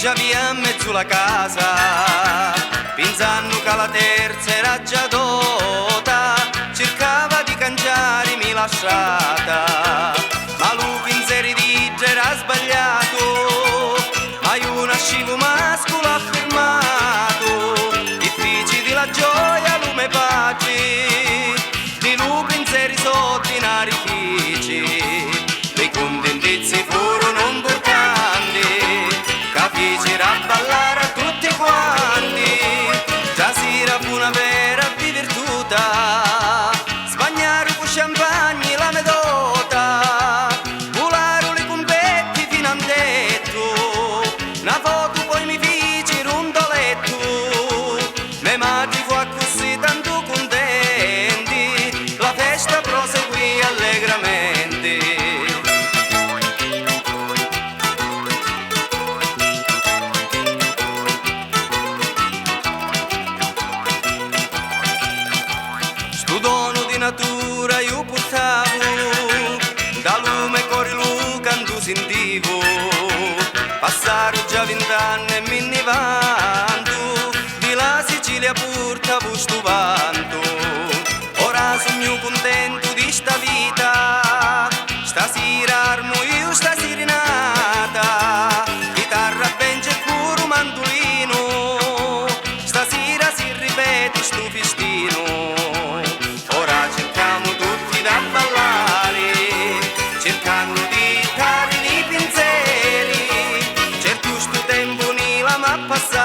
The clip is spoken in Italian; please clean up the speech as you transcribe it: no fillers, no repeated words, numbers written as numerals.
già via in mezzo alla casa, pensando che la terza era già dota, cercava di cangiarmi la strada, ma lui pensieri di era sbagliato, ma io nascivo mascolo affermato, difficili la gioia, lume e pace, di lui pensieri sotto in arifici, le contentezze furono importanti, capiscere a ballare a tutti quanti, già sera fu una vera virtuta, sbagnare con champagne la medota, volare le competti fino a tetto, una foto poi mi fece rondoletto, mia madre fu così tanto contenti, la festa proseguì allegramente. Sto dono di natura io portavo, da lume cori lu canto sentivo, passarono già 20 anni e mi ne vanto, di la Sicilia portavo sto vanto, ora sono contento di sta vita, stasera armo io sta serenata, chitarra, banjo e pure mandolino, stasera si ripete sto festino. Ora cerchiamo tutti da ballare, cercando di dare i pensieri, certo sto tempo ni la ma passare.